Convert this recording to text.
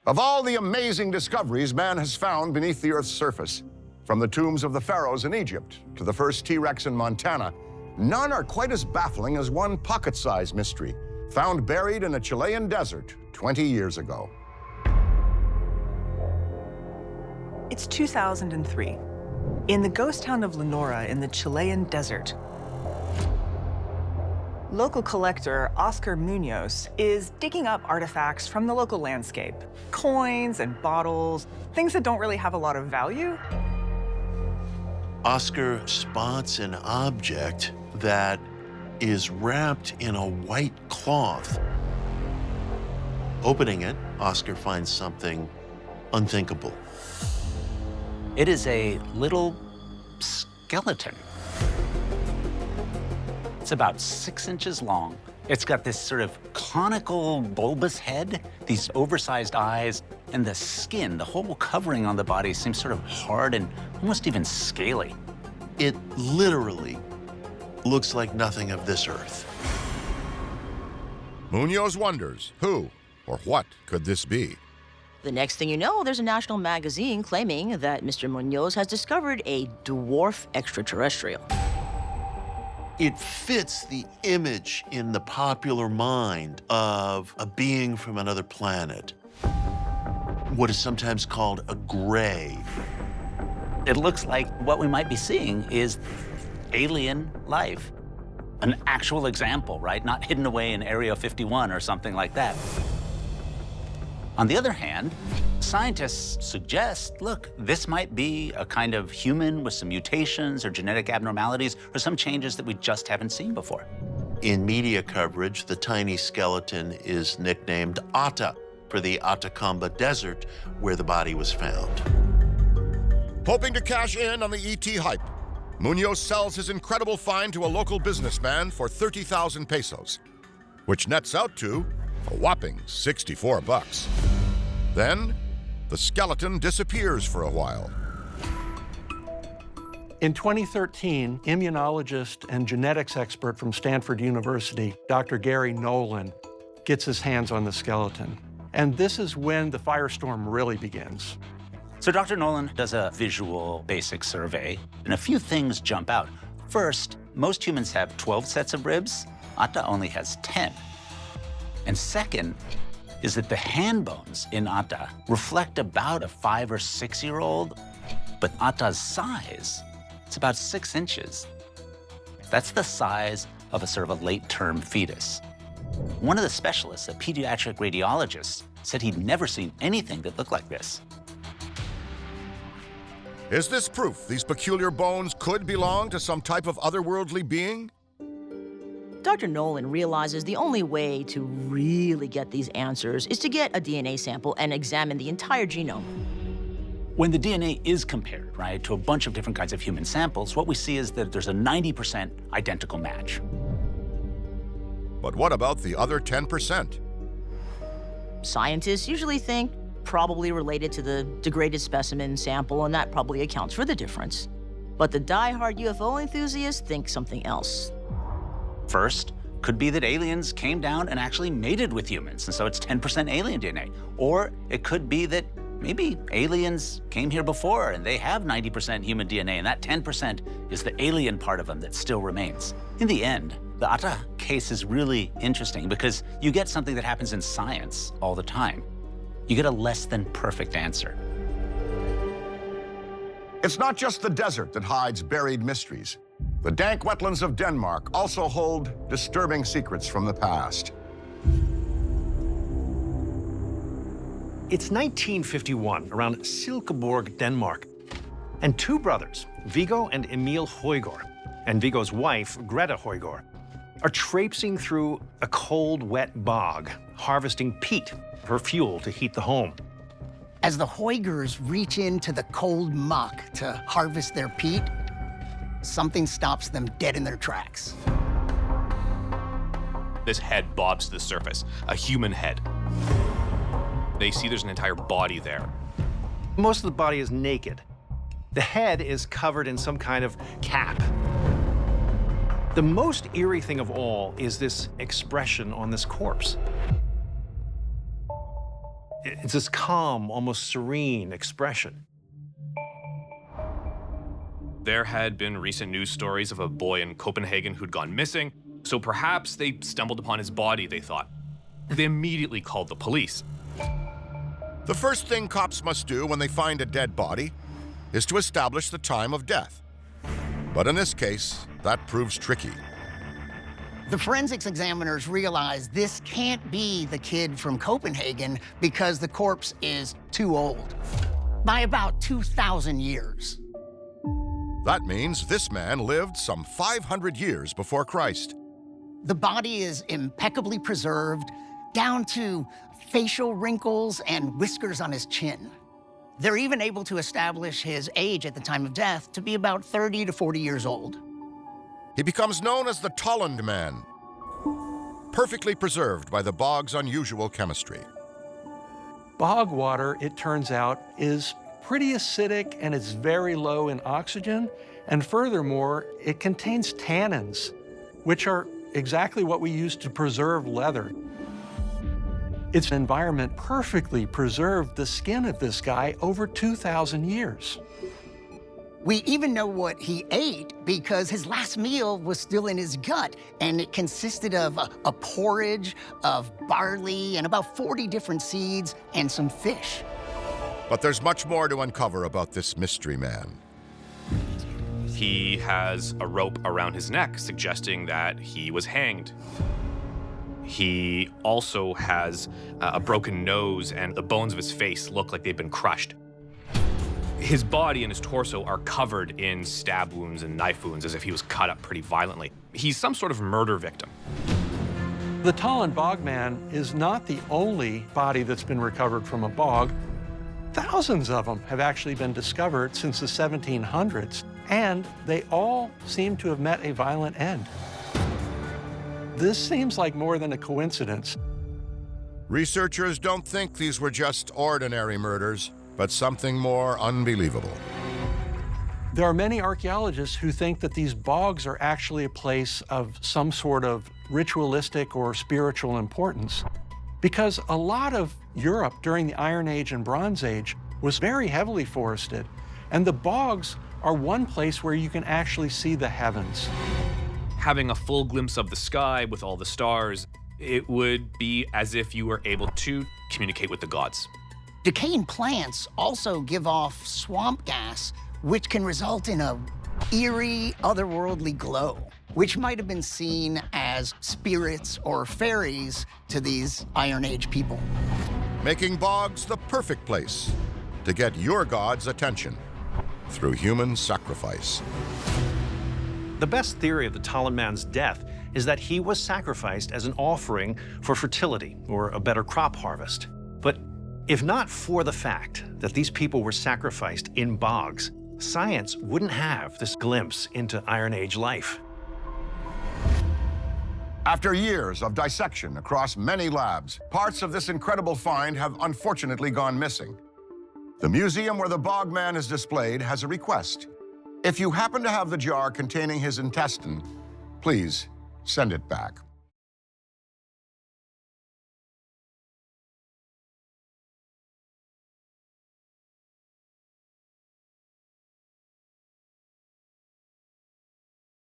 Of all the amazing discoveries man has found beneath the Earth's surface, from the tombs of the pharaohs in Egypt to the first T-Rex in Montana, none are quite as baffling as one pocket-sized mystery found buried in a Chilean desert 20 years ago. It's 2003. In the ghost town of Lenora in the Chilean desert, local collector Oscar Munoz is digging up artifacts from the local landscape. Coins and bottles, things that don't really have a lot of value. Oscar spots an object that is wrapped in a white cloth. Opening it, Oscar finds something unthinkable. It is a little skeleton. It's about 6 inches long. It's got this sort of conical, bulbous head, these oversized eyes, and the skin, the whole covering on the body seems sort of hard and almost even scaly. It literally looks like nothing of this earth. Munoz wonders who or what could this be? The next thing you know, there's a national magazine claiming that Mr. Munoz has discovered a dwarf extraterrestrial. It fits the image in the popular mind of a being from another planet, what is sometimes called a gray. It looks like what we might be seeing is alien life. An actual example, right? Not hidden away in Area 51 or something like that. On the other hand, scientists suggest, look, this might be a kind of human with some mutations or genetic abnormalities or some changes that we just haven't seen before. In media coverage, the tiny skeleton is nicknamed Ata for the Atacama desert where the body was found. Hoping to cash in on the ET hype, Munoz sells his incredible find to a local businessman for 30,000 pesos, which nets out to a whopping 64 bucks. Then, the skeleton disappears for a while. In 2013, immunologist and genetics expert from Stanford University, Dr. Gary Nolan, gets his hands on the skeleton. And this is when the firestorm really begins. So Dr. Nolan does a visual basic survey, and a few things jump out. First, most humans have 12 sets of ribs. Ata only has 10. And second is that the hand bones in Ata reflect about a 5 or 6 year old, but Ata's size, it's about 6 inches. That's the size of a sort of a late-term fetus. One of the specialists, a pediatric radiologist, said he'd never seen anything that looked like this. Is this proof these peculiar bones could belong to some type of otherworldly being? Dr. Nolan realizes the only way to really get these answers is to get a DNA sample and examine the entire genome. When the DNA is compared, right, to a bunch of different kinds of human samples, what we see is that there's a 90% identical match. But what about the other 10%? Scientists usually think probably related to the degraded specimen sample, and that probably accounts for the difference. But the die-hard UFO enthusiasts think something else. First, could be that aliens came down and actually mated with humans, and so it's 10% alien DNA. Or it could be that maybe aliens came here before and they have 90% human DNA, and that 10% is the alien part of them that still remains. In the end, the Ata case is really interesting because you get something that happens in science all the time. You get a less than perfect answer. It's not just the desert that hides buried mysteries. The dank wetlands of Denmark also hold disturbing secrets from the past. It's 1951, around Silkeborg, Denmark. And two brothers, Viggo and Emil Højgaard, and Viggo's wife, Greta Højgaard, are traipsing through a cold, wet bog, harvesting peat for fuel to heat the home. As the Højgaards reach into the cold muck to harvest their peat, something stops them dead in their tracks. This head bobs to the surface, a human head. They see there's an entire body there. Most of the body is naked. The head is covered in some kind of cap. The most eerie thing of all is this expression on this corpse. It's this calm, almost serene expression. There had been recent news stories of a boy in Copenhagen who'd gone missing, so perhaps they stumbled upon his body, they thought. They immediately called the police. The first thing cops must do when they find a dead body is to establish the time of death. But in this case, that proves tricky. The forensics examiners realize this can't be the kid from Copenhagen because the corpse is too old, by about 2,000 years. That means this man lived some 500 years before Christ. The body is impeccably preserved, down to facial wrinkles and whiskers on his chin. They're even able to establish his age at the time of death to be about 30 to 40 years old. He becomes known as the Tolland Man, perfectly preserved by the bog's unusual chemistry. Bog water, it turns out, is pretty acidic and it's very low in oxygen. And furthermore, it contains tannins, which are exactly what we use to preserve leather. Its environment perfectly preserved the skin of this guy over 2,000 years. We even know what he ate because his last meal was still in his gut, and it consisted of a porridge of barley and about 40 different seeds and some fish. But there's much more to uncover about this mystery man. He has a rope around his neck, suggesting that he was hanged. He also has a broken nose, and the bones of his face look like they've been crushed. His body and his torso are covered in stab wounds and knife wounds, as if he was cut up pretty violently. He's some sort of murder victim. The Tolland Bogman is not the only body that's been recovered from a bog. Thousands of them have actually been discovered since the 1700s, and they all seem to have met a violent end. This seems like more than a coincidence. Researchers don't think these were just ordinary murders, but something more unbelievable. There are many archaeologists who think that these bogs are actually a place of some sort of ritualistic or spiritual importance, because a lot of Europe during the Iron Age and Bronze Age was very heavily forested, and the bogs are one place where you can actually see the heavens. Having a full glimpse of the sky with all the stars, it would be as if you were able to communicate with the gods. Decaying plants also give off swamp gas, which can result in a eerie, otherworldly glow, which might have been seen as spirits or fairies to these Iron Age people. Making bogs the perfect place to get your god's attention through human sacrifice. The best theory of the Tolland man's death is that he was sacrificed as an offering for fertility or a better crop harvest. But if not for the fact that these people were sacrificed in bogs, science wouldn't have this glimpse into Iron Age life. After years of dissection across many labs, parts of this incredible find have unfortunately gone missing. The museum where the Bogman is displayed has a request. If you happen to have the jar containing his intestine, please send it back.